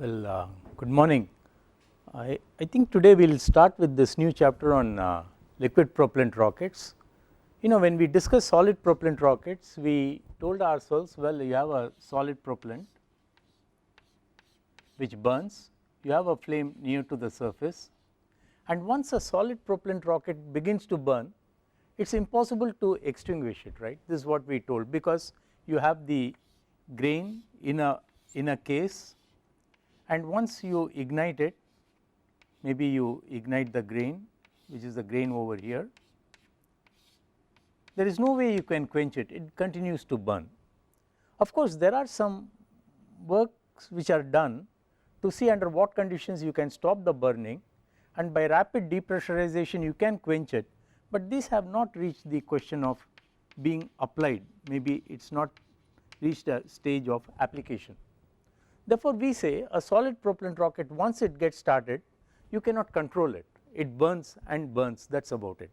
Well, good morning. I think today we will start with this new chapter on liquid propellant rockets. You know, when we discuss solid propellant rockets, we told ourselves, well, you have a solid propellant which burns, you have a flame near to the surface, and once a solid propellant rocket begins to burn, it is impossible to extinguish it, right. This is what we told, because you have the grain in a case, and once you ignite it, maybe you ignite the grain, which is the grain over here, there is no way you can quench it, it continues to burn. Of course, there are some works which are done to see under what conditions you can stop the burning, and by rapid depressurization you can quench it, but these have not reached the question of being applied, maybe it is not reached a stage of application. Therefore, we say a solid propellant rocket, once it gets started, you cannot control it, it burns and burns, that is about it.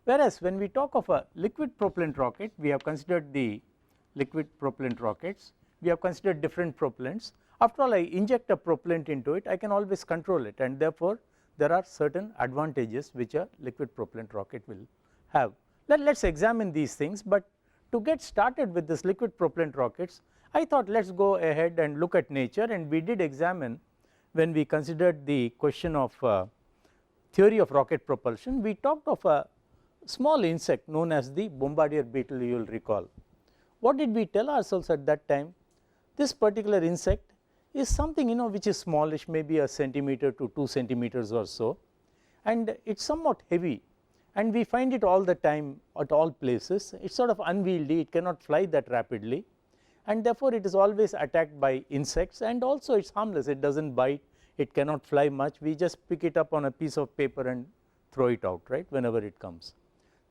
Whereas, when we talk of a liquid propellant rocket, we have considered the liquid propellant rockets, we have considered different propellants. After all, I inject a propellant into it, I can always control it, and therefore, there are certain advantages which a liquid propellant rocket will have. Let us examine these things, but to get started with this liquid propellant rockets, I thought let us go ahead and look at nature, and we did examine, when we considered the question of theory of rocket propulsion, we talked of a small insect known as the bombardier beetle, you will recall. What did we tell ourselves at that time? This particular insect is something which is smallish, maybe a centimeter to 2 centimeters or so, and it is somewhat heavy, and we find it all the time at all places. It is sort of unwieldy, it cannot fly that rapidly, and therefore, it is always attacked by insects, and also it is harmless, it does not bite, it cannot fly much, we just pick it up on a piece of paper and throw it out, right, whenever it comes.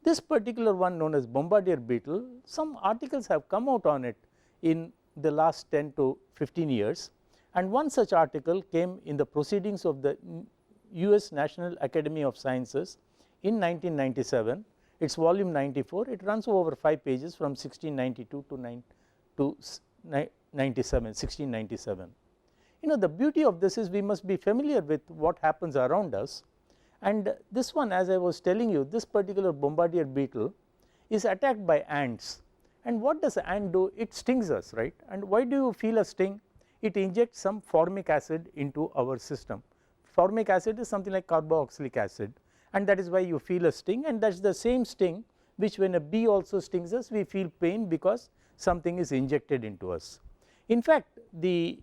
This particular one known as bombardier beetle, some articles have come out on it in the last 10 to 15 years, and one such article came in the proceedings of the US National Academy of Sciences in 1997, it is volume 94, it runs over 5 pages from 1692 to 1697. You know, the beauty of this is we must be familiar with what happens around us, and this one, as I was telling you, this particular bombardier beetle is attacked by ants, and what does the ant do? It stings us, right, and why do you feel a sting? It injects some formic acid into our system. Formic acid is something like carboxylic acid, and that is why you feel a sting, and that is the same sting which when a bee also stings us, we feel pain because something is injected into us. In fact, the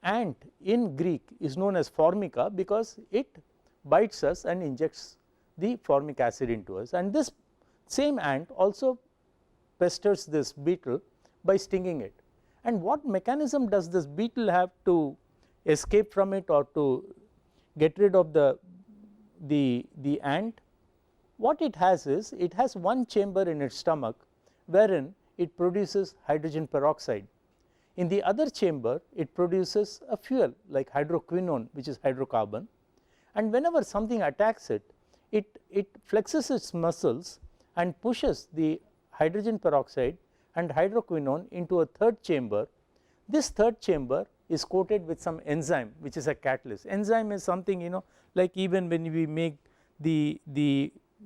ant in Greek is known as formica because it bites us and injects the formic acid into us, and this same ant also pesters this beetle by stinging it. And what mechanism does this beetle have to escape from it or to get rid of the ant? What it has is, it has one chamber in its stomach wherein it produces hydrogen peroxide. In the other chamber, it produces a fuel like hydroquinone, which is hydrocarbon, and whenever something attacks it, it flexes its muscles and pushes the hydrogen peroxide and hydroquinone into a third chamber. This third chamber is coated with some enzyme, which is a catalyst. Enzyme is something like even when we make the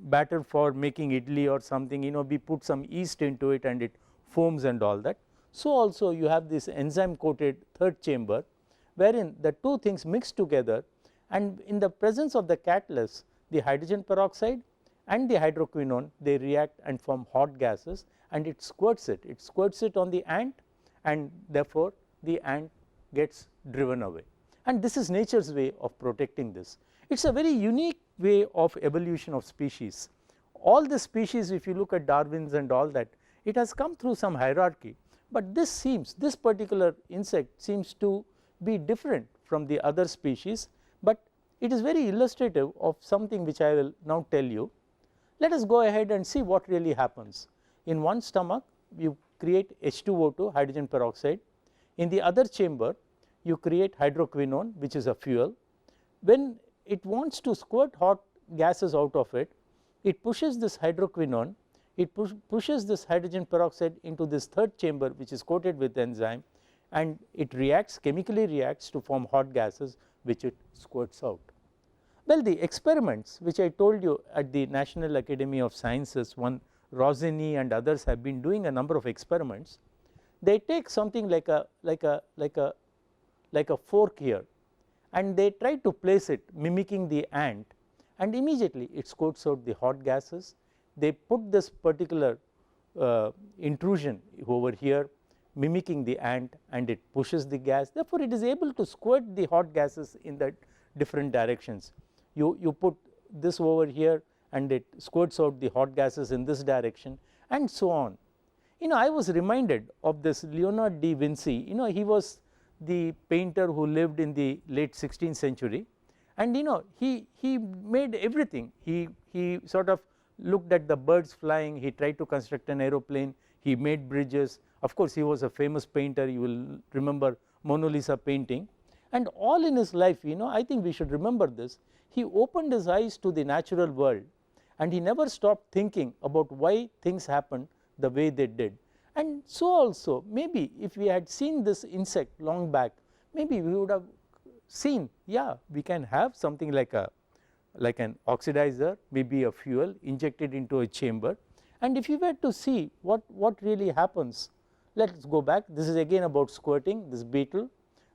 batter for making idli or something, we put some yeast into it and it foams and all that. So also you have this enzyme coated third chamber wherein the two things mix together, and in the presence of the catalyst, the hydrogen peroxide and the hydroquinone, they react and form hot gases, and it squirts it on the ant, and therefore the ant gets driven away, and this is nature's way of protecting this. It is a very unique way of evolution of species. All the species, if you look at Darwin's and all that, it has come through some hierarchy, but this particular insect seems to be different from the other species, but it is very illustrative of something which I will now tell you. Let us go ahead and see what really happens. In one stomach, you create H2O2, hydrogen peroxide. In the other chamber, you create hydroquinone, which is a fuel. When it wants to squirt hot gases out of it, it pushes this hydroquinone, it pushes this hydrogen peroxide into this third chamber, which is coated with enzyme, and it reacts, chemically reacts to form hot gases which it squirts out. Well, the experiments which I told you at the National Academy of Sciences, one Rossini and others have been doing a number of experiments. They take something like a fork here, and they try to place it mimicking the ant, and immediately it squirts out the hot gases. They put this particular intrusion over here mimicking the ant, and it pushes the gas, therefore it is able to squirt the hot gases in the different directions. You put this over here and it squirts out the hot gases in this direction, and so on. I was reminded of this Leonardo da Vinci. He was the painter who lived in the late 16th century, and he made everything. He sort of looked at the birds flying, he tried to construct an aeroplane, he made bridges. Of course, he was a famous painter, you will remember Mona Lisa painting, and all in his life, I think we should remember this, he opened his eyes to the natural world, and he never stopped thinking about why things happened the way they did. And so also, maybe if we had seen this insect long back, maybe we would have seen, yeah, we can have something like an oxidizer, maybe a fuel injected into a chamber, and if you were to see what really happens, let us go back. This is again about squirting, this beetle,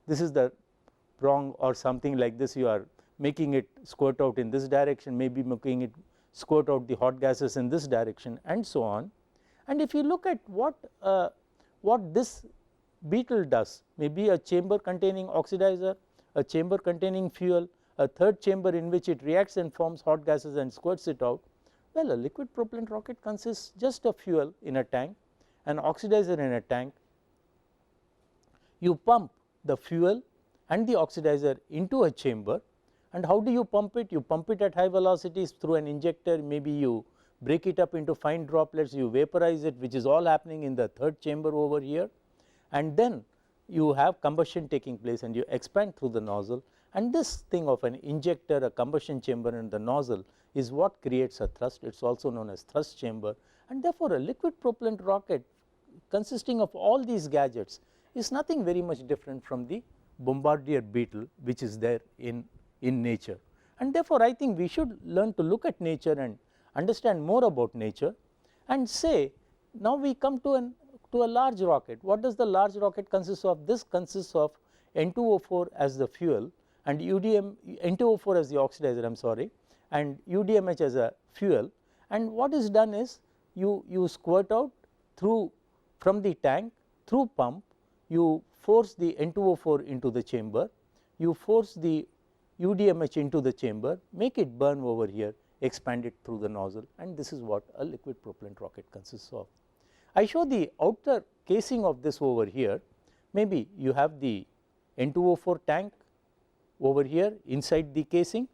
this is the prong or something like this, you are making it squirt out in this direction, maybe making it squirt out the hot gases in this direction, and so on. And if you look at what this beetle does, maybe a chamber containing oxidizer, a chamber containing fuel, a third chamber in which it reacts and forms hot gases and squirts it out. Well, a liquid propellant rocket consists just of fuel in a tank, an oxidizer in a tank. You pump the fuel and the oxidizer into a chamber, and how do you pump it? You pump it at high velocities through an injector, maybe you break it up into fine droplets, you vaporize it, which is all happening in the third chamber over here, and then you have combustion taking place and you expand through the nozzle, and this thing of an injector, a combustion chamber and the nozzle is what creates a thrust. It is also known as thrust chamber, and therefore a liquid propellant rocket consisting of all these gadgets is nothing very much different from the bombardier beetle which is there in nature. And therefore I think we should learn to look at nature and understand more about nature, and say now we come to a large rocket. What does the large rocket consist of? This consists of N2O4 as the fuel and N2O4 as the oxidizer, I am sorry, and UDMH as a fuel, and what is done is you squirt out from the tank through pump, you force the N2O4 into the chamber, you force the UDMH into the chamber, make it burn over here, expand it through the nozzle, and this is what a liquid propellant rocket consists of. I show the outer casing of this over here. Maybe you have the N2O4 tank over here inside the casing,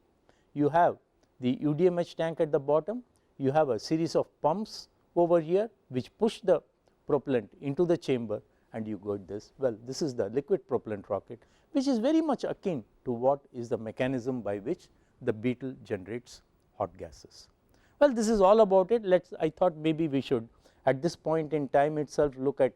you have the UDMH tank at the bottom, you have a series of pumps over here which push the propellant into the chamber, and you got this. Well, this is the liquid propellant rocket, which is very much akin to what is the mechanism by which the beetle generates hot gases. Well, this is all about it. I thought maybe we should at this point in time itself look at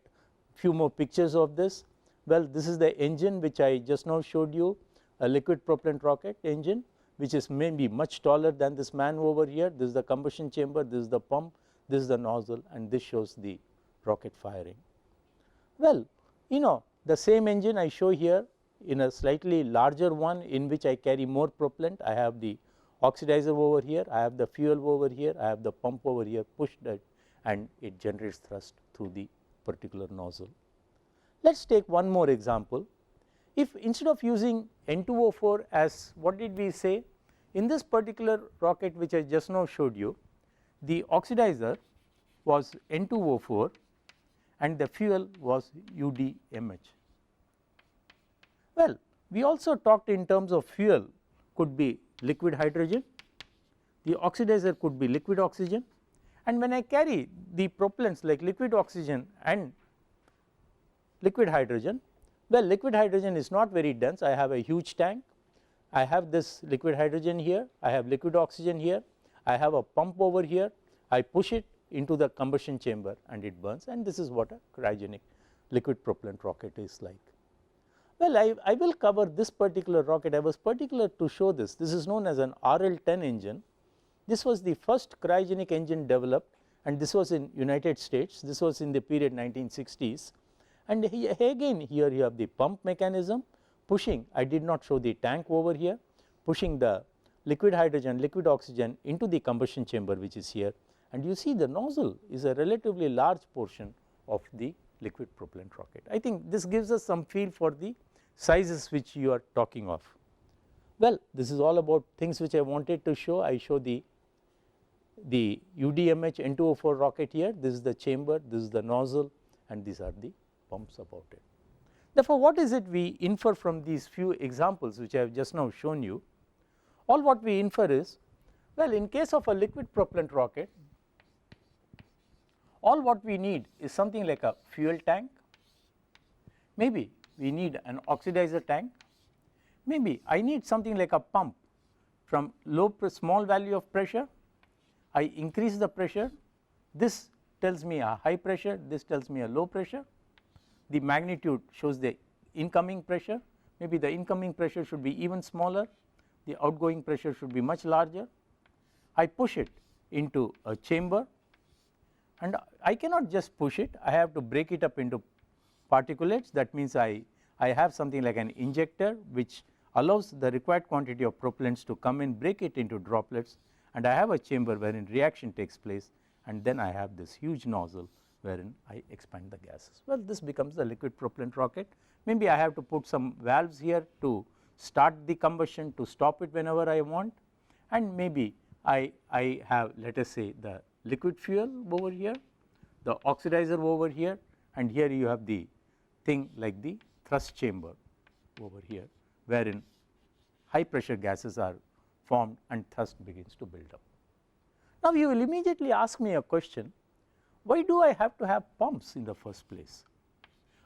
few more pictures of this. Well, this is the engine which I just now showed you, a liquid propellant rocket engine which is maybe much taller than this man over here. This is the combustion chamber, this is the pump, this is the nozzle, and this shows the rocket firing. Well, the same engine I show here in a slightly larger one in which I carry more propellant. I have the oxidizer over here, I have the fuel over here, I have the pump over here, pushed it, and it generates thrust through the particular nozzle. Let us take one more example. If instead of using N2O4 as, what did we say, in this particular rocket which I just now showed you, the oxidizer was N2O4 and the fuel was UDMH. Well, we also talked in terms of fuel could be liquid hydrogen, the oxidizer could be liquid oxygen, and when I carry the propellants like liquid oxygen and liquid hydrogen, well, liquid hydrogen is not very dense. I have a huge tank, I have this liquid hydrogen here, I have liquid oxygen here, I have a pump over here, I push it into the combustion chamber and it burns, and this is what a cryogenic liquid propellant rocket is like. Well, I will cover this particular rocket. I was particular to show this. This is known as an RL-10 engine. This was the first cryogenic engine developed, and this was in United States. This was in the period 1960s. And again here you have the pump mechanism pushing, I did not show the tank over here, pushing the liquid hydrogen, liquid oxygen into the combustion chamber, which is here, and you see the nozzle is a relatively large portion of the liquid propellant rocket. I think this gives us some feel for the sizes which you are talking of. Well, this is all about things which I wanted to show. I show the UDMH N2O4 rocket here. This is the chamber, this is the nozzle, and these are the pumps about it. Therefore, what is it we infer from these few examples which I have just now shown you? All what we infer is, well, in case of a liquid propellant rocket, all what we need is something like a fuel tank, maybe we need an oxidizer tank, maybe I need something like a pump from small value of pressure, I increase the pressure, this tells me a high pressure, this tells me a low pressure, the magnitude shows the incoming pressure, maybe the incoming pressure should be even smaller, the outgoing pressure should be much larger. I push it into a chamber, and I cannot just push it, I have to break it up into particulates. That means I have something like an injector which allows the required quantity of propellants to come in, break it into droplets, and I have a chamber wherein reaction takes place, and then I have this huge nozzle wherein I expand the gases. Well, this becomes the liquid propellant rocket. Maybe I have to put some valves here to start the combustion, to stop it whenever I want, and maybe I have, let us say, the liquid fuel over here, the oxidizer over here, and here you have the thing like the thrust chamber over here, wherein high pressure gases are formed and thrust begins to build up. Now, you will immediately ask me a question, why do I have to have pumps in the first place?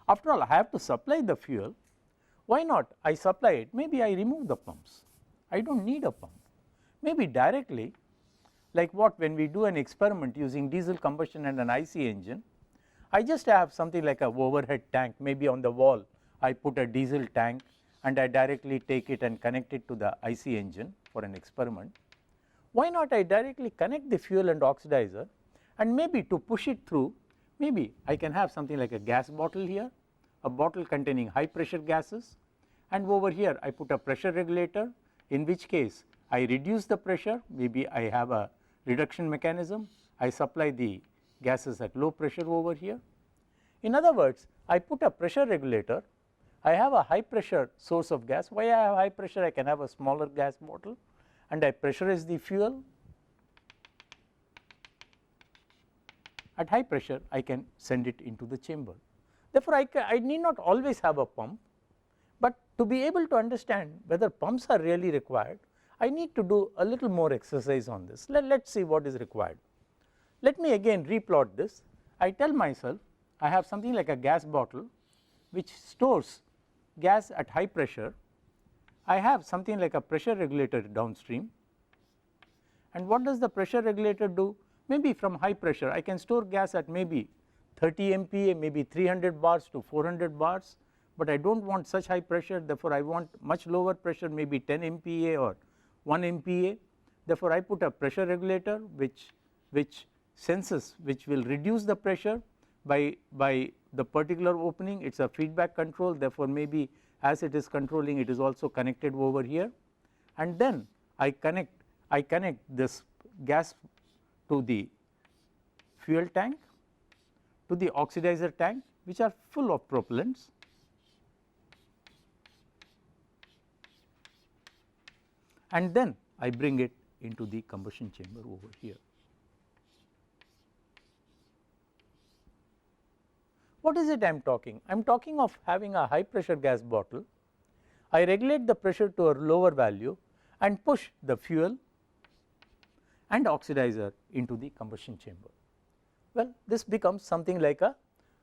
After all, I have to supply the fuel, why not I supply it, maybe I remove the pumps, I do not need a pump, maybe directly like what when we do an experiment using diesel combustion and an IC engine, I just have something like a overhead tank, maybe on the wall I put a diesel tank and I directly take it and connect it to the IC engine for an experiment. Why not I directly connect the fuel and oxidizer, and maybe to push it through, maybe I can have something like a gas bottle here, a bottle containing high pressure gases, and over here I put a pressure regulator, in which case I reduce the pressure, maybe I have a reduction mechanism, I supply the gases at low pressure over here. In other words, I put a pressure regulator, I have a high pressure source of gas. Why I have high pressure? I can have a smaller gas bottle, and I pressurize the fuel. At high pressure I can send it into the chamber. Therefore, I need not always have a pump, but to be able to understand whether pumps are really required, I need to do a little more exercise on this. Let us see what is required. Let me again replot this. I tell myself I have something like a gas bottle which stores gas at high pressure. I have something like a pressure regulator downstream, and what does the pressure regulator do? Maybe from high pressure I can store gas at maybe 30 MPa, maybe 300 bars to 400 bars, but I do not want such high pressure, therefore I want much lower pressure, maybe 10 MPa or 1 MPa. Therefore, I put a pressure regulator which senses, which will reduce the pressure by the particular opening. It is a feedback control, therefore maybe as it is controlling, it is also connected over here, and then I connect this gas to the fuel tank, to the oxidizer tank, which are full of propellants, and then I bring it into the combustion chamber over here. What is it I am talking? I am talking of having a high pressure gas bottle. I regulate the pressure to a lower value and push the fuel and oxidizer into the combustion chamber. Well, this becomes something like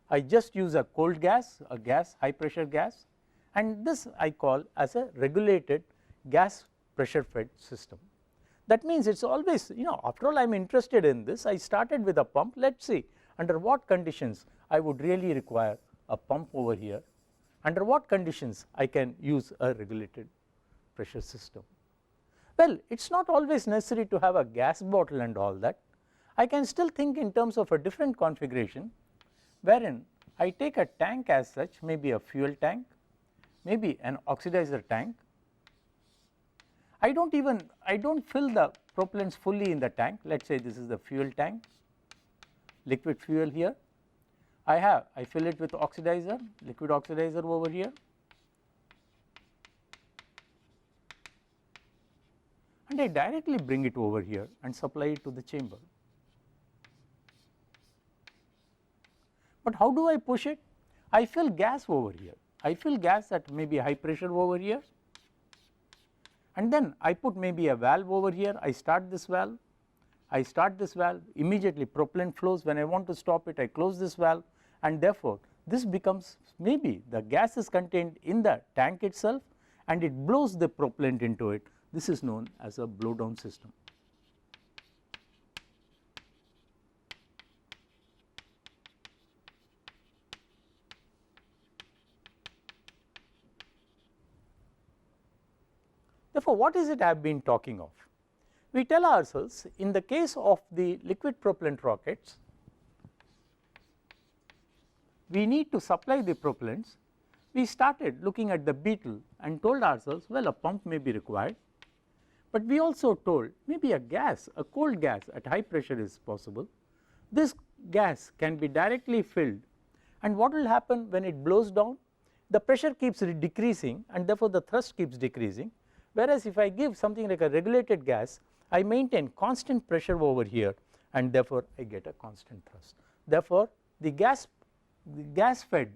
I just use a cold gas, a gas, high pressure gas, and this I call as a regulated gas pressure fed system. That means it is always, after all I am interested in this, I started with a pump. Let us see under what conditions I would really require a pump over here. under what conditions I can use a regulated pressure system. Well, it is not always necessary to have a gas bottle and all that. I can still think in terms of a different configuration, wherein I take a tank as such, maybe a fuel tank, maybe an oxidizer tank. I do not fill the propellants fully in the tank. Let us say this is the fuel tank, liquid fuel here. I fill it with oxidizer, liquid oxidizer over here, and I directly bring it over here and supply it to the chamber. But how do I push it? I fill gas over here. I fill gas at maybe high pressure over here, and then I put maybe a valve over here. I start this valve, immediately propellant flows. When I want to stop it, I close this valve, and therefore this becomes, maybe the gas is contained in the tank itself and it blows the propellant into it. This is known as a blowdown system. Therefore, what is it I have been talking of? We tell ourselves, in the case of the liquid propellant rockets, we need to supply the propellants. We started looking at the Beetle and told ourselves, well, a pump may be required, but we also told maybe a gas, a cold gas at high pressure is possible. This gas can be directly filled, and what will happen when it blows down? The pressure keeps decreasing, and therefore the thrust keeps decreasing. Whereas if I give something like a regulated gas, I maintain constant pressure over here, and therefore I get a constant thrust. Therefore, the gas fed,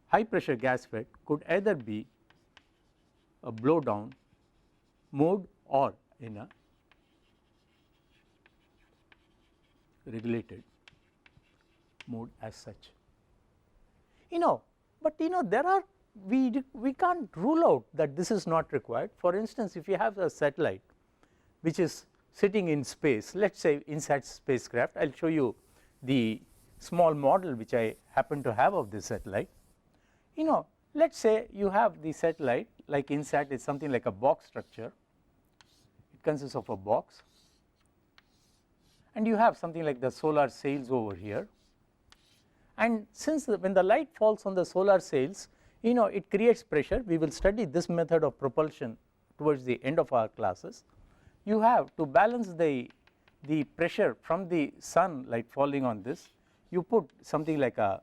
high pressure gas fed could either be a blow down mode or in a regulated mode as such. But there are, we can't rule out that this is not required. For instance, if you have a satellite which is sitting in space, let us say inside spacecraft, I will show you the small model which I happen to have of this satellite. Let us say you have the satellite, like INSAT is something like a box structure. It consists of a box, and you have something like the solar sails over here, and since when the light falls on the solar sails, it creates pressure. We will study this method of propulsion towards the end of our classes. You have to balance the pressure from the sun light falling on this. You put something like a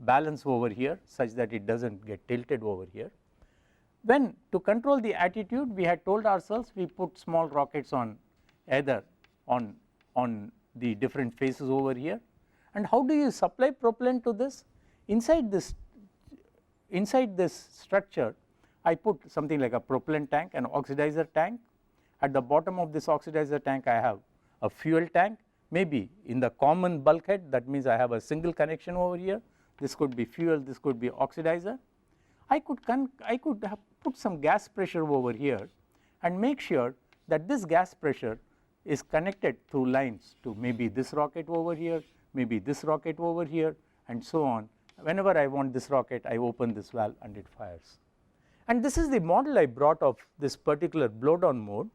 balance over here such that it does not get tilted over here. When to control the attitude, we had told ourselves we put small rockets on either on the different faces over here. And how do you supply propellant to this? Inside this structure, I put something like a propellant tank, an oxidizer tank. At the bottom of this oxidizer tank, I have a fuel tank, maybe in the common bulkhead. That means I have a single connection over here. This could be fuel, this could be oxidizer. I could have put some gas pressure over here and make sure that this gas pressure is connected through lines to maybe this rocket over here, maybe this rocket over here, and so on. Whenever I want this rocket, I open this valve and it fires. And this is the model I brought of this particular blowdown mode.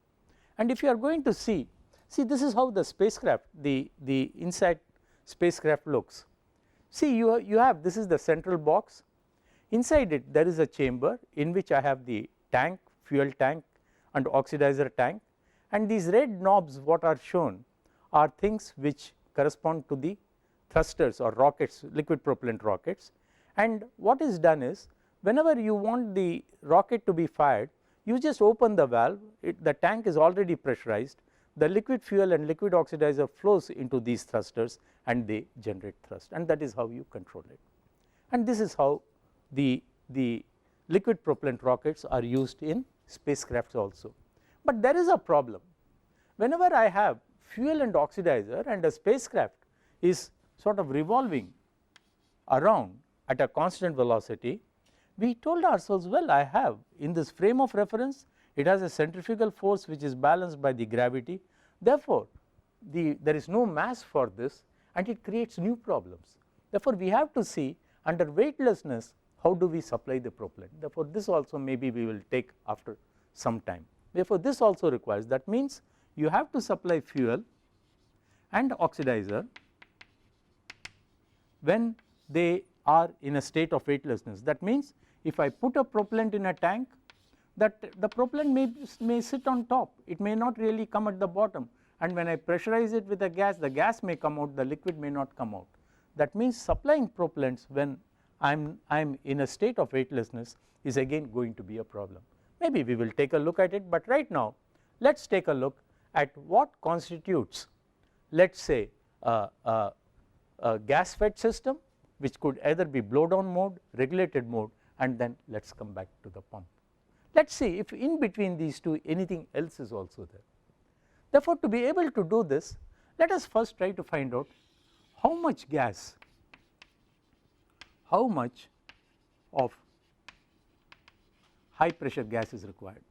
And if you are going to see this is how the spacecraft, the INSAT spacecraft looks. See, you have, this is the central box. Inside it there is a chamber in which I have the tank, fuel tank and oxidizer tank, and these red knobs what are shown are things which correspond to the thrusters or rockets, liquid propellant rockets. And what is done is, whenever you want the rocket to be fired, you just open the valve, the tank is already pressurized, the liquid fuel and liquid oxidizer flows into these thrusters and they generate thrust, and that is how you control it. And this is how the liquid propellant rockets are used in spacecrafts also. But there is a problem. Whenever I have fuel and oxidizer and a spacecraft is sort of revolving around at a constant velocity, we told ourselves, well, I have in this frame of reference, it has a centrifugal force which is balanced by the gravity. Therefore, there is no mass for this and it creates new problems. Therefore, we have to see under weightlessness how do we supply the propellant. Therefore, this also maybe we will take after some time. Therefore, this also requires, that means you have to supply fuel and oxidizer when they are in a state of weightlessness. That means if I put a propellant in a tank, that the propellant may sit on top, it may not really come at the bottom, and when I pressurize it with a gas, the gas may come out, the liquid may not come out. That means supplying propellants when I am in a state of weightlessness is again going to be a problem. Maybe we will take a look at it, but right now let us take a look at what constitutes, let us say, a gas fed system, which could either be blowdown mode, regulated mode, and then let us come back to the pump. Let us see if in between these two anything else is also there. Therefore, to be able to do this, let us first try to find out how much gas, how much of high pressure gas is required.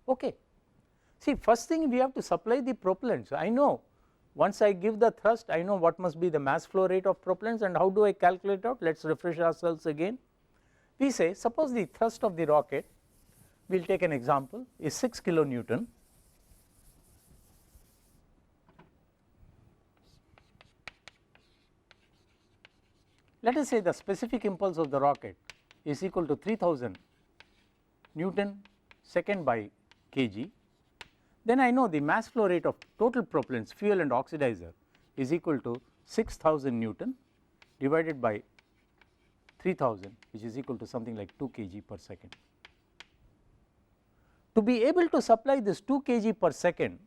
Okay. See, first thing we have to supply the propellants. I know once I give the thrust, I know what must be the mass flow rate of propellants, and how do I calculate out? Let us refresh ourselves again. We say, suppose the thrust of the rocket, we will take an example, is 6 kilonewton. Let us say the specific impulse of the rocket is equal to 3000 Newton second by kg. Then I know the mass flow rate of total propellants, fuel and oxidizer, is equal to 6000 Newton divided by 3000, which is equal to something like 2 kg per second. To be able to supply this 2 kg per second,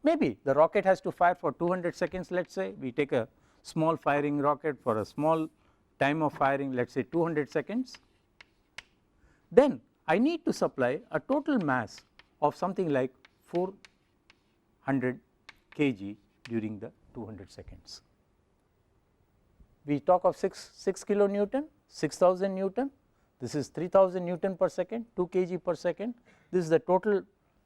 maybe the rocket has to fire for 200 seconds, let us say we take a small firing rocket for a small time of firing, let us say 200 seconds. Then I need to supply a total mass of something like 400 kg during the 200 seconds. We talk of 6 kilonewton, 6000 Newton, this is 3000 Newton per second, 2 kg per second. This is the total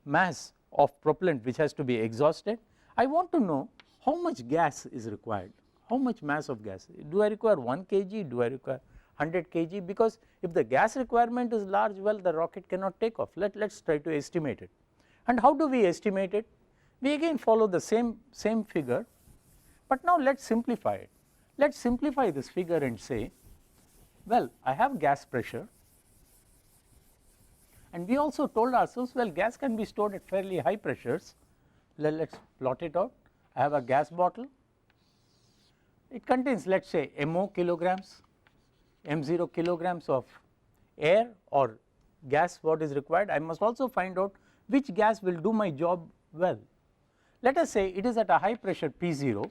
mass of propellant which has to be exhausted. I want to know how much gas is required, how much mass of gas. Do I require 1 kg, do I require 100 kg? Because if the gas requirement is large, well, the rocket cannot take off. Let us try to estimate it. And how do we estimate it? We again follow the same figure, but now let us simplify it. Let us simplify this figure and say, well, I have gas pressure, and we also told ourselves, well, gas can be stored at fairly high pressures. Let us plot it out. I have a gas bottle. It contains, let us say, MO kilograms, M0 kilograms of air or gas what is required. I must also find out which gas will do my job well. Let us say it is at a high pressure P0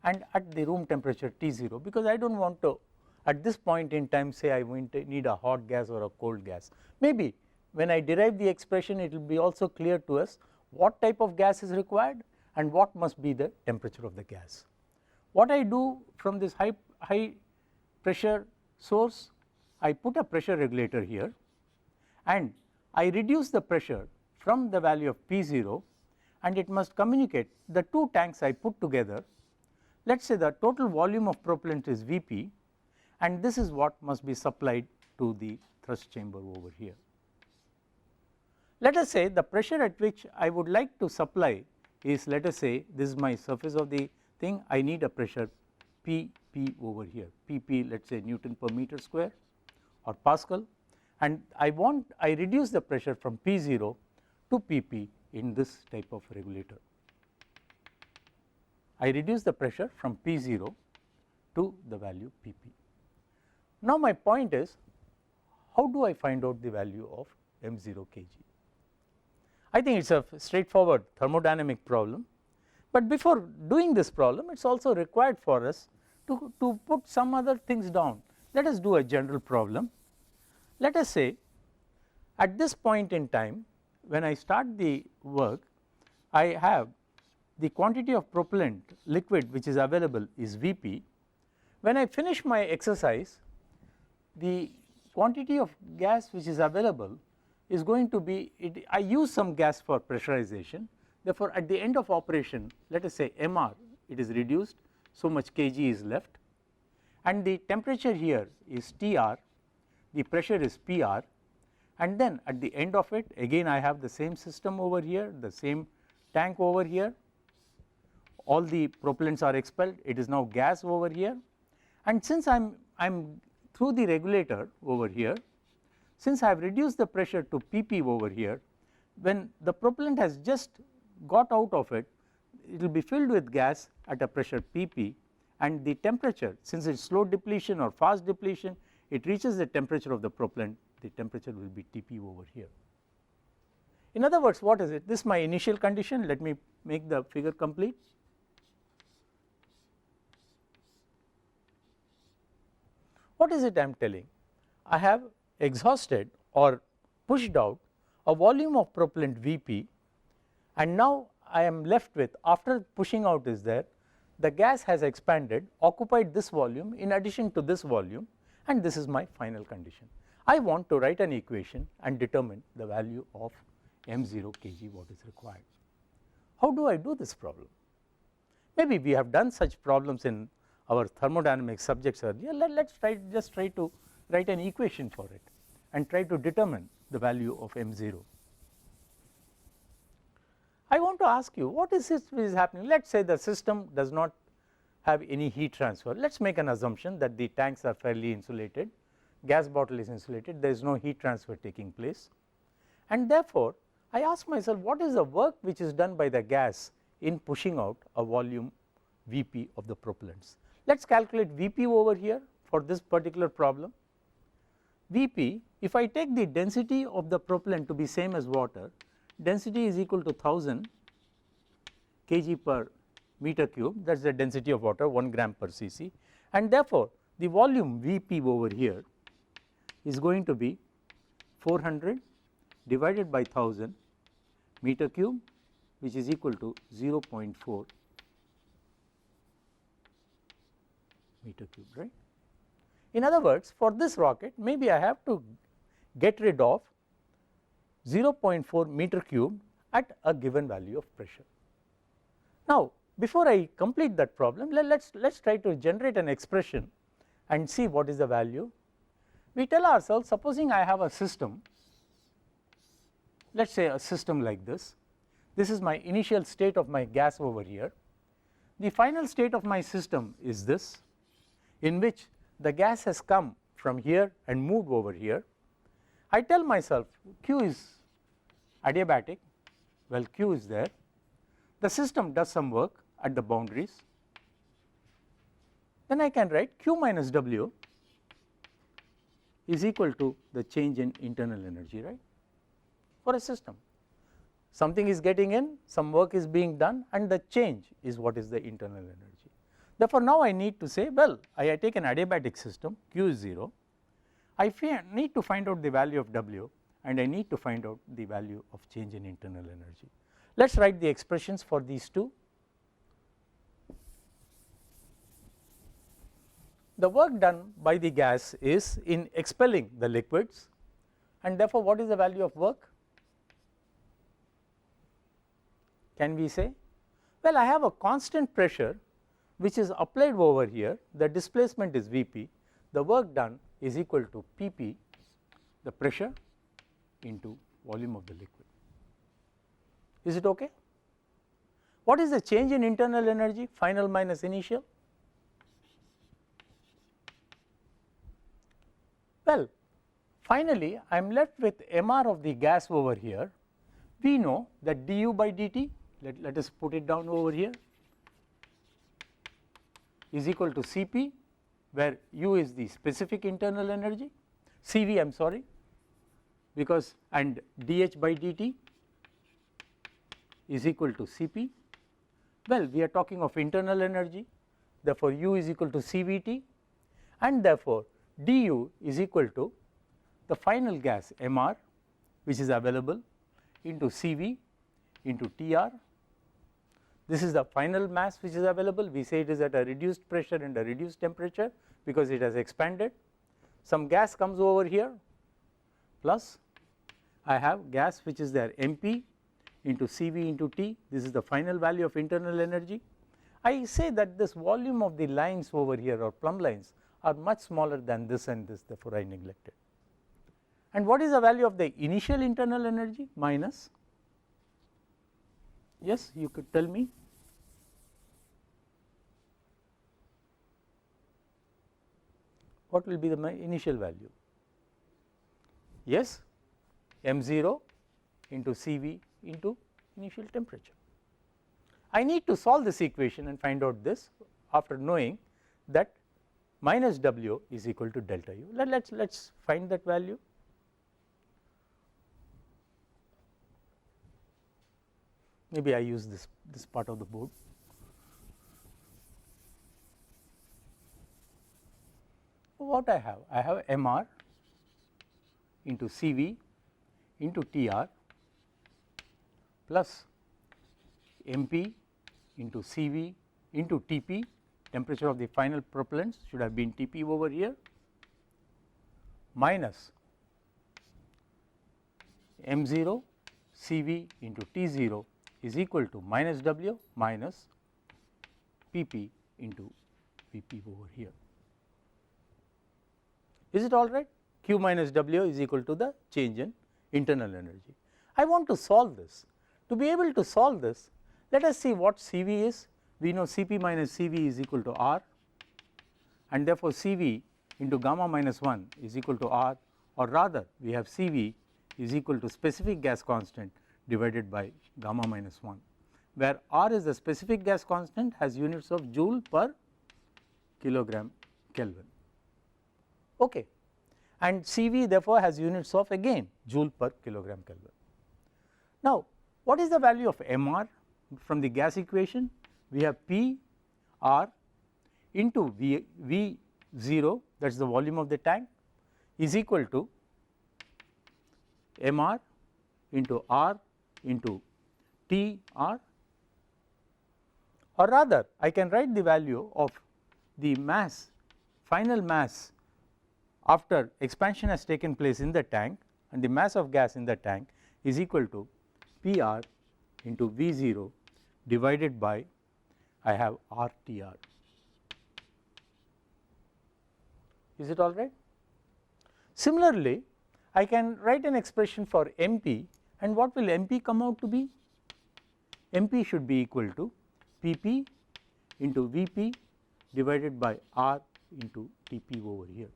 and at the room temperature T0, because I do not want to at this point in time say I need a hot gas or a cold gas. Maybe when I derive the expression, it will be also clear to us what type of gas is required and what must be the temperature of the gas. What I do from this high pressure source, I put a pressure regulator here and I reduce the pressure from the value of P0, and it must communicate the two tanks I put together. Let us say the total volume of propellant is Vp, and this is what must be supplied to the thrust chamber over here. Let us say the pressure at which I would like to supply is, let us say this is my surface of the thing, I need a pressure Pp over here, Pp let us say Newton per meter square or Pascal, and I reduce the pressure from P0 to Pp in this type of regulator. I reduce the pressure from P0 to the value Pp. Now my point is, how do I find out the value of M0 kg? I think it is a straightforward thermodynamic problem, but before doing this problem, it is also required for us to put some other things down. Let us do a general problem. Let us say at this point in time, when I start the work, I have the quantity of propellant liquid which is available is Vp. When I finish my exercise, the quantity of gas which is available is going to be, I use some gas for pressurization. Therefore, at the end of operation, let us say MR, it is reduced, so much kg is left, and the temperature here is TR, the pressure is PR, and then at the end of it again I have the same system over here, the same tank over here, all the propellants are expelled, it is now gas over here, and since I am through the regulator over here, since I have reduced the pressure to PP over here, when the propellant has just got out of it, it will be filled with gas at a pressure PP, and the temperature, since it is slow depletion or fast depletion, it reaches the temperature of the propellant, the temperature will be Tp over here. In other words, what is it? This is my initial condition, let me make the figure complete. What is it I am telling? I have exhausted or pushed out a volume of propellant Vp, and now I am left with, after pushing out is there, the gas has expanded, occupied this volume in addition to this volume, and this is my final condition. I want to write an equation and determine the value of m0 kg what is required. How do I do this problem? Maybe we have done such problems in our thermodynamics subjects earlier. Let us just try to write an equation for it and try to determine the value of m0. I want to ask you, what is this which is happening? Let us say the system does not have any heat transfer. Let us make an assumption that the tanks are fairly insulated, gas bottle is insulated, there is no heat transfer taking place, and therefore I ask myself, what is the work which is done by the gas in pushing out a volume Vp of the propellants? Let us calculate Vp over here for this particular problem. Vp, if I take the density of the propellant to be same as water, density is equal to 1000 kg per meter cube, that is the density of water, 1 gram per cc, and therefore the volume Vp over here is going to be 400 divided by 1000 meter cube, which is equal to 0.4 meter cube, right. In other words, for this rocket maybe I have to get rid of 0.4 meter cube at a given value of pressure. Now, before I complete that problem, let us try to generate an expression and see what is the value. We tell ourselves, supposing I have a system, let us say a system like this. This is my initial state of my gas over here. The final state of my system is this, in which the gas has come from here and moved over here. I tell myself Q is adiabatic, well Q is there, the system does some work at the boundaries, then I can write Q minus W is equal to the change in internal energy, right, for a system. Something is getting in, some work is being done, and the change is what is the internal energy. Therefore, now I need to say, well, I take an adiabatic system, Q is 0, I need to find out the value of W, and I need to find out the value of change in internal energy. Let us write the expressions for these two. The work done by the gas is in expelling the liquids, and therefore what is the value of work? Can we say? Well, I have a constant pressure which is applied over here, the displacement is Vp, the work done is equal to Pp, the pressure, into volume of the liquid. Is it okay? What is the change in internal energy, final minus initial? Well, finally I am left with Mr of the gas over here. We know that du by dt, let us put it down over here, is equal to Cp, where U is the specific internal energy, Cv I am sorry, because, and dH by dt is equal to Cp. Well, we are talking of internal energy, therefore U is equal to Cvt, and therefore du is equal to the final gas Mr, which is available, into Cv into Tr. This is the final mass which is available. We say it is at a reduced pressure and a reduced temperature because it has expanded. Some gas comes over here, plus I have gas which is there Mp into CV into T, this is the final value of internal energy. I say that this volume of the lines over here or plumb lines are much smaller than this and this, therefore I neglect it. And what is the value of the initial internal energy? Minus, yes, you could tell me. What will be the initial value? Yes, m0 into CV into initial temperature. I need to solve this equation and find out this after knowing that minus W is equal to delta U. Let's find that value. Maybe I use this part of the board. What I have MR into CV into TR plus MP into CV into TP, temperature of the final propellants should have been TP over here, minus M0 CV into T0 is equal to minus W minus PP into VP over here. Is it all right? Q minus W is equal to the change in internal energy. I want to solve this. To be able to solve this, let us see what CV is. We know Cp minus Cv is equal to R, and therefore Cv into gamma minus 1 is equal to R, or rather we have Cv is equal to specific gas constant divided by gamma minus 1, where R is the specific gas constant, has units of joule per kilogram Kelvin. Okay. And Cv therefore has units of again joule per kilogram Kelvin. Now, what is the value of Mr from the gas equation? We have P R into V0, that is the volume of the tank, is equal to Mr into R into T R, or rather I can write the value of the mass, final mass after expansion has taken place in the tank, and the mass of gas in the tank is equal to PR into V0 divided by, I have RTR. Is it all right? Similarly, I can write an expression for MP, and what will MP come out to be? MP should be equal to PP into VP divided by R into TP over here.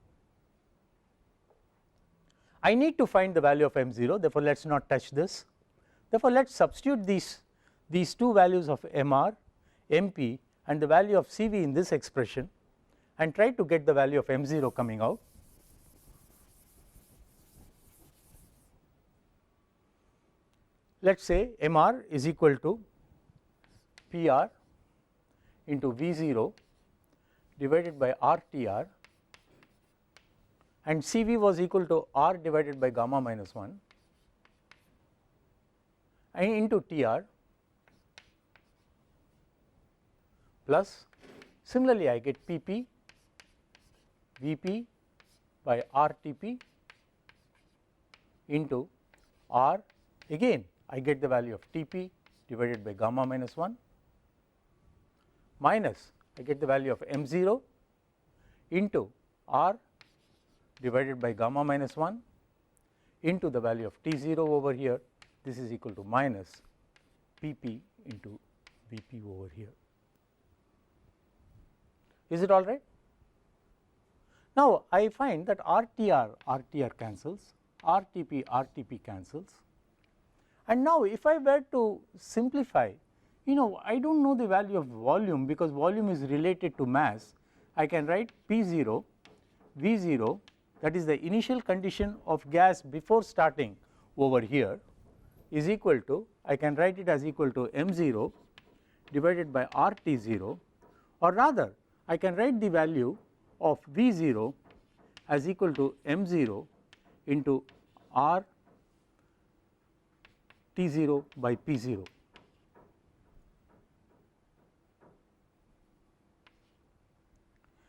I need to find the value of M0, therefore let us not touch this. Therefore, let us substitute these two values of Mr, MP and the value of Cv in this expression and try to get the value of M0 coming out. Let us say Mr is equal to PR into V0 divided by RTR, and Cv was equal to R divided by gamma minus 1 and into Tr, plus similarly I get Pp Vp by Rtp into R, again I get the value of Tp divided by gamma minus 1 minus I get the value of M0 into R divided by gamma minus 1 into the value of T0 over here, this is equal to minus Pp into Vp over here. Is it all right? Now, I find that RTR cancels, RTP cancels, and now if I were to simplify, I do not know the value of volume because volume is related to mass. I can write P0 V0, that is the initial condition of gas before starting over here, is equal to, I can write it as equal to M0 divided by RT0, or rather I can write the value of V0 as equal to M0 into R T0 by P0.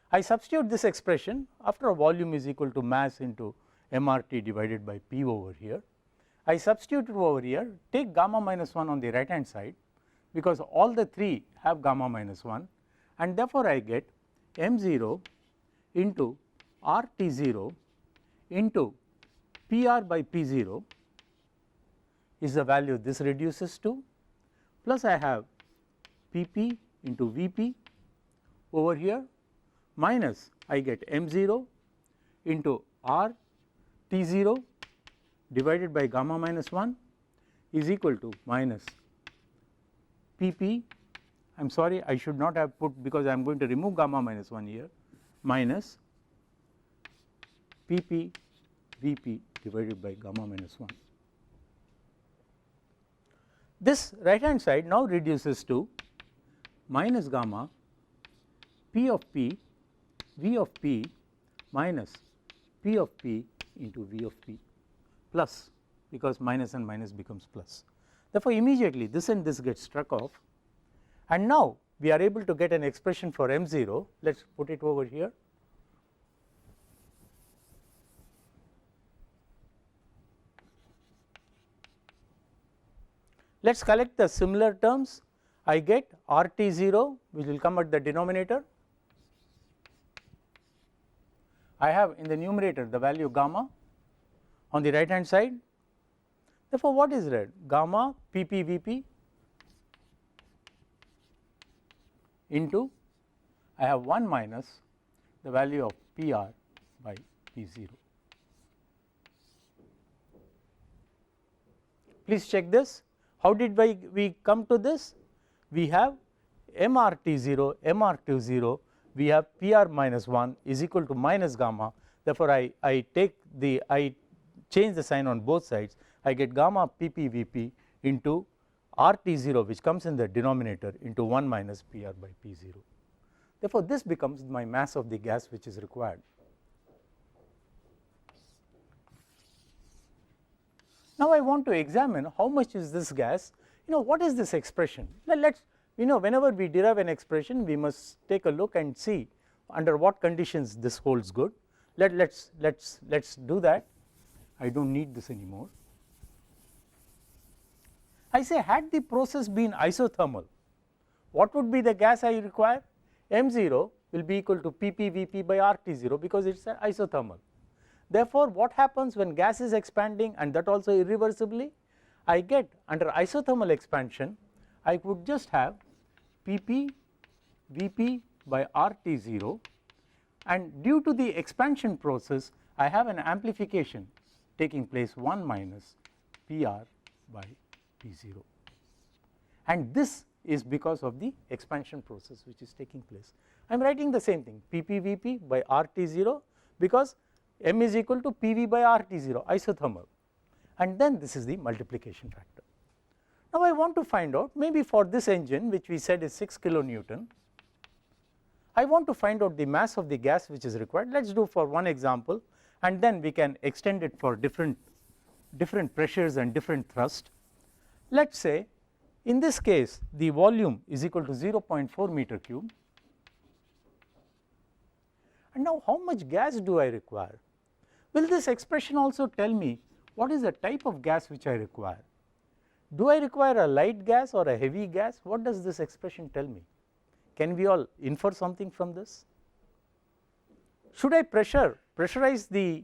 I substitute this expression after a volume is equal to mass into MRT divided by P over here. I substitute it over here, take gamma minus 1 on the right hand side, because all the 3 have gamma minus 1, and therefore I get m0 into RT0 into PR by P0 is the value this reduces to, plus I have Pp into Vp over here, minus I get m0 into RT0 divided by gamma minus 1 is equal to minus Pp, I am sorry I should not have put, because I am going to remove gamma minus 1 here, minus Pp Vp divided by gamma minus 1. This right hand side now reduces to minus gamma P of P V of P minus P of P into V of P plus, because minus and minus becomes plus. Therefore, immediately this and this gets struck off, and now we are able to get an expression for m0. Let us put it over here. Let us collect the similar terms. I get RT0, which will come at the denominator. I have in the numerator the value gamma on the right hand side. Therefore, what is read? Gamma Pp Vp into, I have 1 minus the value of Pr by P0. Please check this. How did we come to this? We have MRT0, MR20, we have Pr minus 1 is equal to minus gamma. Therefore, I change the sign on both sides. I get gamma Pp Vp into RT0, which comes in the denominator, into 1 minus Pr by P0. Therefore, this becomes my mass of the gas which is required. Now, I want to examine how much is this gas, what is this expression. Let us, whenever we derive an expression, we must take a look and see under what conditions this holds good. Let's do that. I do not need this anymore. I say, had the process been isothermal, what would be the gas I require? M0 will be equal to Pp Vp by RT0, because it is isothermal. Therefore, what happens when gas is expanding, and that also irreversibly? I get under isothermal expansion, I would just have Pp Vp by RT0, and due to the expansion process, I have an amplification taking place 1 minus Pr by P0, and this is because of the expansion process which is taking place. I am writing the same thing, Pp Vp by RT0, because M is equal to Pv by RT0, isothermal, and then this is the multiplication factor. Now, I want to find out, maybe for this engine which we said is 6 kilonewton, I want to find out the mass of the gas which is required. Let us do for one example, and then we can extend it for different pressures and different thrust. Let us say in this case the volume is equal to 0.4 meter cube, and now how much gas do I require? Will this expression also tell me what is the type of gas which I require? Do I require a light gas or a heavy gas? What does this expression tell me? Can we all infer something from this? Should I pressurize the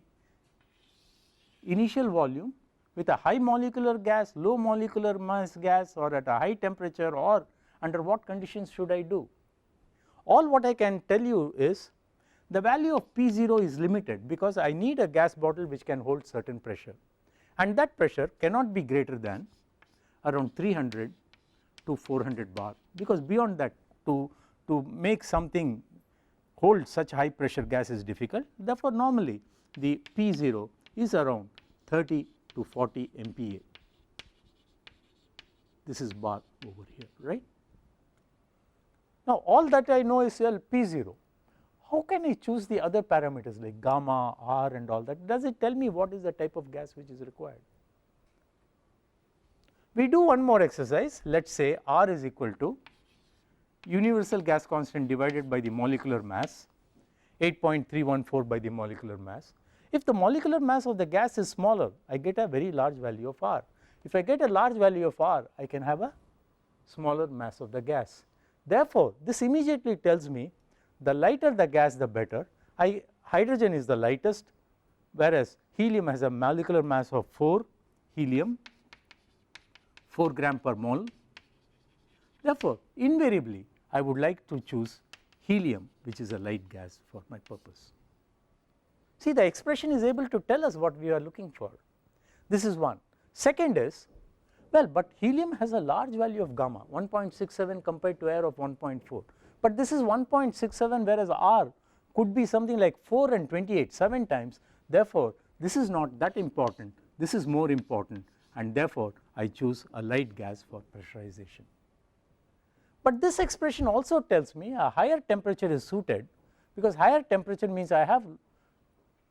initial volume with a high molecular gas, low molecular mass gas, or at a high temperature, or under what conditions should I do? All what I can tell you is the value of P0 is limited, because I need a gas bottle which can hold certain pressure, and that pressure cannot be greater than around 300 to 400 bar, because beyond that to make something hold such high pressure gas is difficult. Therefore, normally the P0 is around 30 to 40 MPa. This is bar over here, right. Now, all that I know is P0. How can I choose the other parameters like gamma, R and all that? Does it tell me what is the type of gas which is required? We do one more exercise. Let us say R is equal to universal gas constant divided by the molecular mass, 8.314 by the molecular mass. If the molecular mass of the gas is smaller, I get a very large value of R. If I get a large value of R, I can have a smaller mass of the gas. Therefore, this immediately tells me the lighter the gas, the better. Hydrogen is the lightest, whereas helium has a molecular mass of 4 helium, 4 gram per mole. Therefore, invariably I would like to choose helium, which is a light gas for my purpose. See, the expression is able to tell us what we are looking for. This is one. Second is, well, but helium has a large value of gamma, 1.67 compared to air of 1.4, but this is 1.67, whereas R could be something like 4 and 28, 7 times. Therefore, this is not that important, this is more important, and therefore I choose a light gas for pressurization. But this expression also tells me a higher temperature is suited, because higher temperature means I have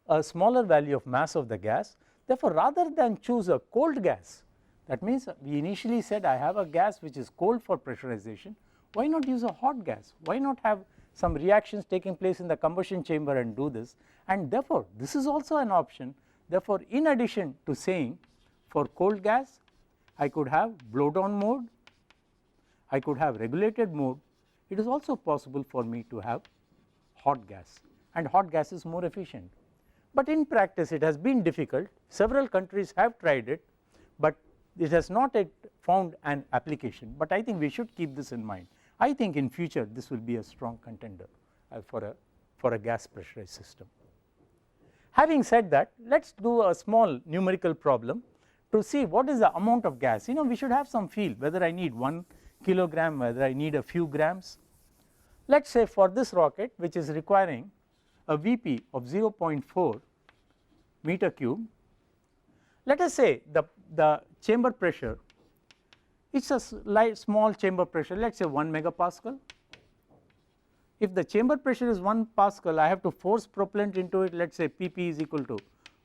a smaller value of mass of the gas. Therefore, rather than choose a cold gas, that means we initially said I have a gas which is cold for pressurization, why not use a hot gas? Why not have some reactions taking place in the combustion chamber and do this? And therefore, this is also an option. Therefore, in addition to saying for cold gas, I could have blowdown mode, I could have regulated mode. It is also possible for me to have hot gas, and hot gas is more efficient. But in practice it has been difficult. Several countries have tried it, but it has not yet found an application. But I think we should keep this in mind. I think in future this will be a strong contender for a gas pressurized system. Having said that, let us do a small numerical problem to see what is the amount of gas. We should have some feel whether I need 1 kilogram, whether I need a few grams. Let us say for this rocket, which is requiring a Vp of 0.4 meter cube, let us say the chamber pressure, it is a small chamber pressure, let us say 1 megapascal. If the chamber pressure is 1 pascal, I have to force propellant into it, let us say Pp is equal to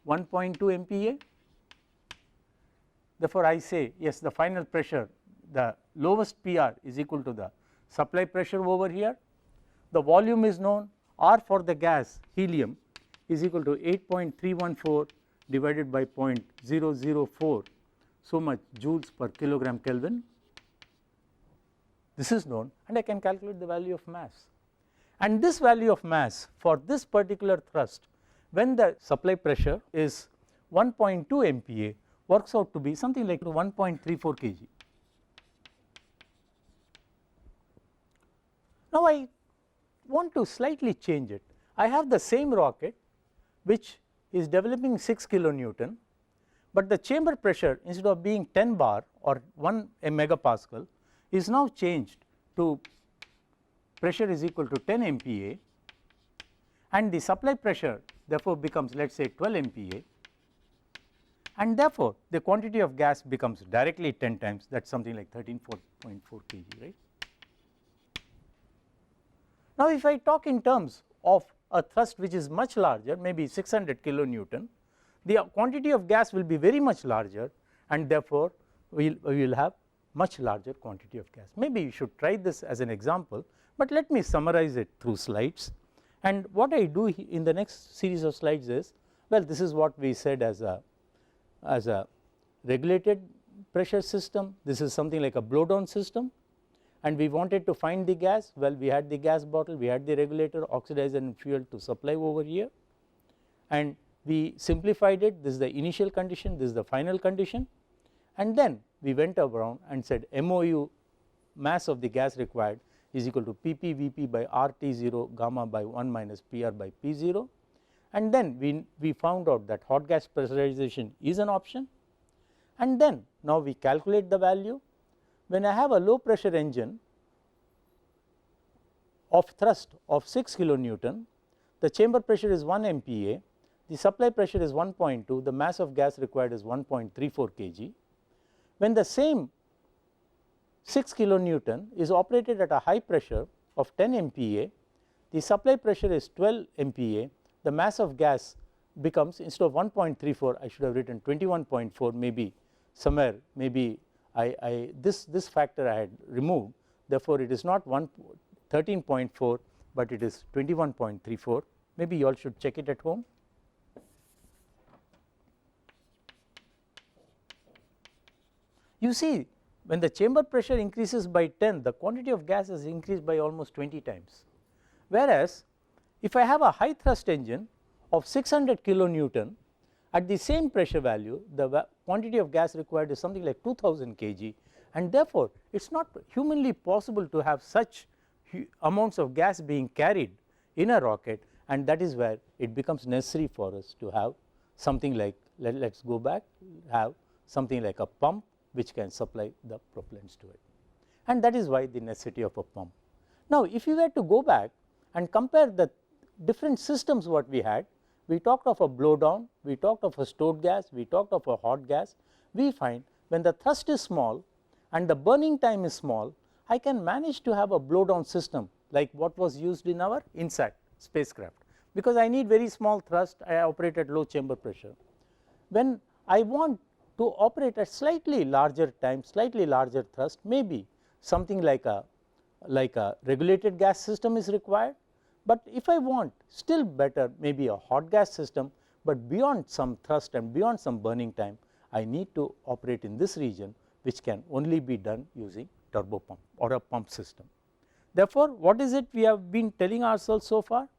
1.2 MPa. Therefore, I say yes, the final pressure, the lowest PR is equal to the supply pressure over here. The volume is known, R for the gas helium is equal to 8.314 divided by 0.004, so much joules per kilogram Kelvin. This is known, and I can calculate the value of mass. And this value of mass for this particular thrust, when the supply pressure is 1.2 MPa, works out to be something like 1.34 kg. Now, I want to slightly change it. I have the same rocket which is developing 6 kilonewton, but the chamber pressure, instead of being 10 bar or 1 megapascal, is now changed to pressure is equal to 10 MPa, and the supply pressure therefore becomes, let us say, 12 MPa, and therefore the quantity of gas becomes directly 10 times, that is something like 13.4 kg, right. Now, if I talk in terms of a thrust which is much larger, maybe 600 kilonewton, the quantity of gas will be very much larger, and therefore we will have much larger quantity of gas. Maybe you should try this as an example, but let me summarize it through slides. And what I do in the next series of slides is, well, this is what we said as a regulated pressure system. This is something like a blowdown system, and we wanted to find the gas. Well, we had the gas bottle, we had the regulator, oxidizer and fuel to supply over here, and we simplified it. This is the initial condition, this is the final condition, and then we went around and said MOU, mass of the gas required, is equal to Pp Vp by RT0 gamma by 1 minus PR by P0, and then we found out that hot gas pressurization is an option, and then now we calculate the value. When I have a low pressure engine of thrust of 6 kilonewton, the chamber pressure is 1 MPa, the supply pressure is 1.2, the mass of gas required is 1.34 kg. When the same 6 kilonewton is operated at a high pressure of 10 MPa, the supply pressure is 12 MPa, the mass of gas becomes, instead of 1.34, I should have written 21.4, maybe somewhere, maybe this factor I had removed. Therefore, it is not 13.4, but it is 21.34. Maybe you all should check it at home. you see when the chamber pressure increases by 10, the quantity of gas is increased by almost 20 times. Whereas, if I have a high thrust engine of 600 kilonewton, at the same pressure value the quantity of gas required is something like 2000 kg, and therefore, it is not humanly possible to have such amounts of gas being carried in a rocket, and that is where it becomes necessary for us to have something like, let us go back, have something like a pump which can supply the propellants to it, and that is why the necessity of a pump. Now, if you were to go back and compare the different systems what we had, we talked of a blowdown, we talked of a stored gas, we talked of a hot gas. We find when the thrust is small and the burning time is small, I can manage to have a blowdown system like what was used in our INSAT spacecraft, because I need very small thrust, I operate at low chamber pressure. When I want to operate at slightly larger time, slightly larger thrust, maybe something like a regulated gas system is required, but if I want still better maybe a hot gas system, but beyond some thrust and beyond some burning time, I need to operate in this region, which can only be done using turbo pump or a pump system. Therefore, what is it we have been telling ourselves so far?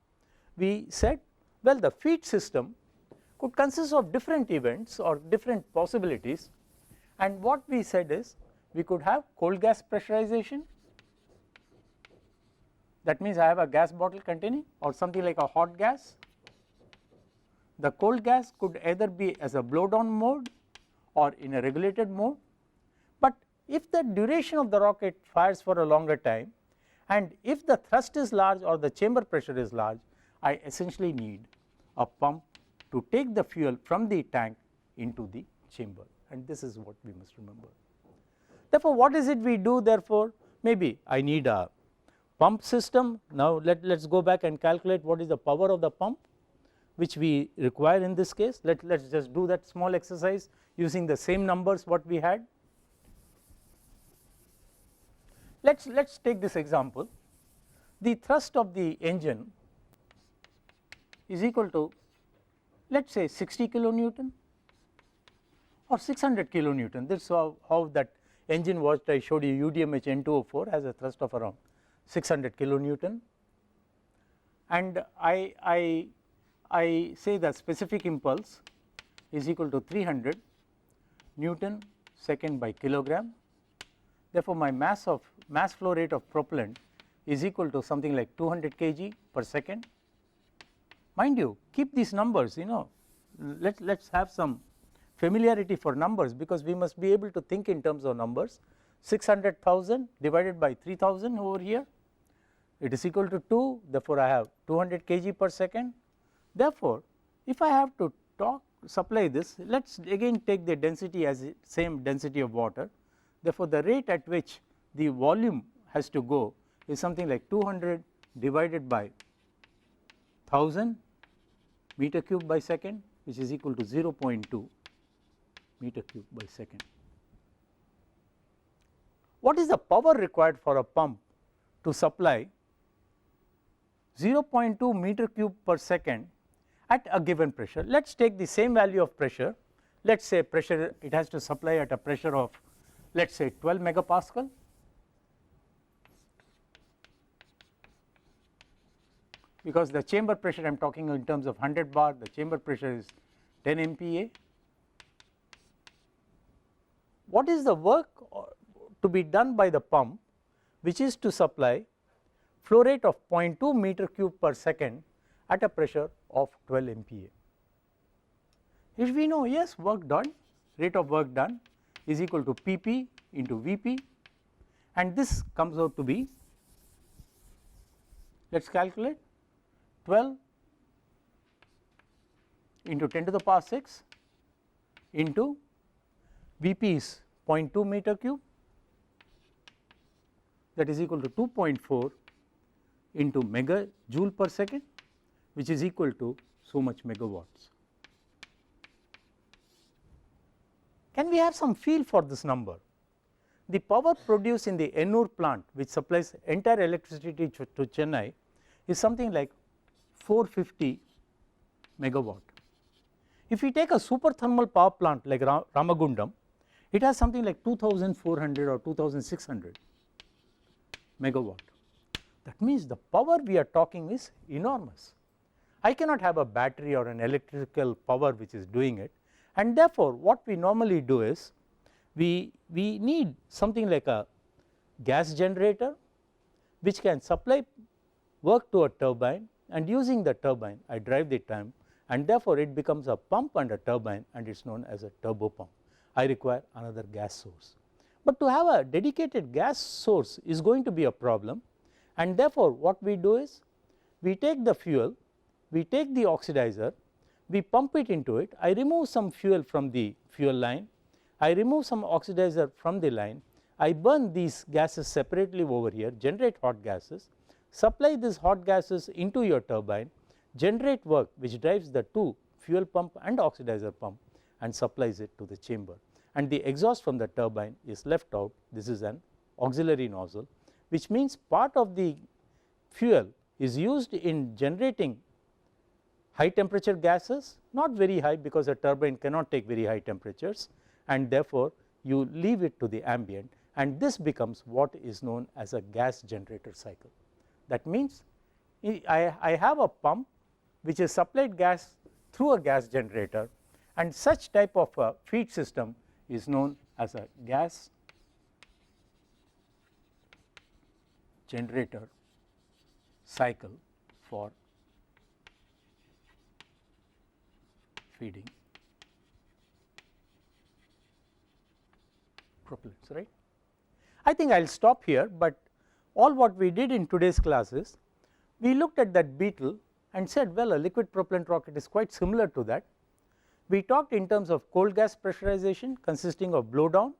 We said, well, the feed system could consist of different events or different possibilities, and what we said is we could have cold gas pressurization, that means I have a gas bottle containing, or something like a hot gas. The cold gas could either be as a blowdown mode or in a regulated mode, but if the duration of the rocket fires for a longer time and if the thrust is large or the chamber pressure is large, I essentially need a pump to take the fuel from the tank into the chamber, and this is what we must remember. Therefore, what is it we do? Therefore, maybe I need a pump system. Now, let us go back and calculate what is the power of the pump which we require in this case. Let us just do that small exercise using the same numbers what we had. Let us take this example. The thrust of the engine is equal to, let us say, 60 kilonewton or 600 kilonewton. This is how that engine was. I showed you UDMH N204 has a thrust of around 600 kilonewton, and I say the specific impulse is equal to 300 Newton second by kilogram. Therefore, my mass flow rate of propellant is equal to something like 200 kg per second. Mind you, keep these numbers, let us have some familiarity for numbers, because we must be able to think in terms of numbers. 600,000 divided by 3000 over here, it is equal to 2, therefore, I have 200 kg per second. Therefore, if I have to supply this, let us again take the density as the same density of water. Therefore, the rate at which the volume has to go is something like 200 divided by 1000 meter cube by second, which is equal to 0.2 meter cube by second. What is the power required for a pump to supply 0.2 meter cube per second at a given pressure? Let us take the same value of pressure. Let us say pressure, it has to supply at a pressure of, let us say, 12 megapascal. Because the chamber pressure I am talking in terms of 100 bar, the chamber pressure is 10 MPa. What is the work to be done by the pump which is to supply flow rate of 0.2 meter cube per second at a pressure of 12 MPa? If we know, yes, work done, rate of work done is equal to Pp into Vp, and this comes out to be, let us calculate, 12 into 10 to the power 6 into Vp is 0.2 meter cube, that is equal to 2.4 into megajoule per second, which is equal to so much megawatts. Can we have some feel for this number? The power produced in the Ennur plant, which supplies entire electricity to Chennai, is something like 450 megawatt. If we take a super thermal power plant like Ramagundam, it has something like 2400 or 2600 megawatt. That means the power we are talking is enormous. I cannot have a battery or an electrical power which is doing it, and therefore, what we normally do is we need something like a gas generator which can supply work to a turbine, and using the turbine I drive the time, and therefore, it becomes a pump and a turbine, and it is known as a turbo pump. I require another gas source, but to have a dedicated gas source is going to be a problem, and therefore, what we do is we take the fuel, we take the oxidizer, we pump it into it, I remove some fuel from the fuel line, I remove some oxidizer from the line, I burn these gases separately over here, generate hot gases, supply these hot gases into your turbine, generate work which drives the two fuel pump and oxidizer pump and supplies it to the chamber, and the exhaust from the turbine is left out. This is an auxiliary nozzle, which means part of the fuel is used in generating high temperature gases, not very high because a turbine cannot take very high temperatures, and therefore, you leave it to the ambient, and this becomes what is known as a gas generator cycle. That means, I have a pump which is supplied gas through a gas generator, and such type of a feed system is known as a gas generator cycle for feeding propellants, right. I think I will stop here, but all what we did in today's class is we looked at that beetle and said, well, a liquid propellant rocket is quite similar to that. We talked in terms of cold gas pressurization consisting of blowdown,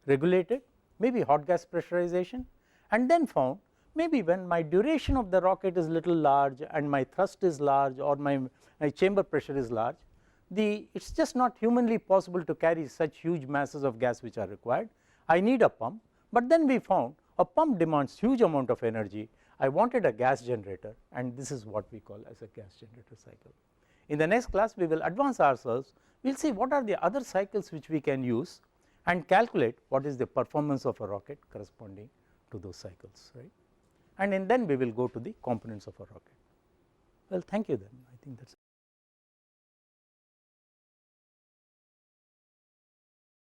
regulated, maybe hot gas pressurization, and then found maybe when my duration of the rocket is little large and my thrust is large or my chamber pressure is large, it is just not humanly possible to carry such huge masses of gas which are required. I need a pump, but then we found a pump demands huge amount of energy. I wanted a gas generator, and this is what we call as a gas generator cycle. In the next class, we will advance ourselves, we will see what are the other cycles which we can use and calculate what is the performance of a rocket corresponding to those cycles, right. And then we will go to the components of a rocket. Well, thank you then, I think that is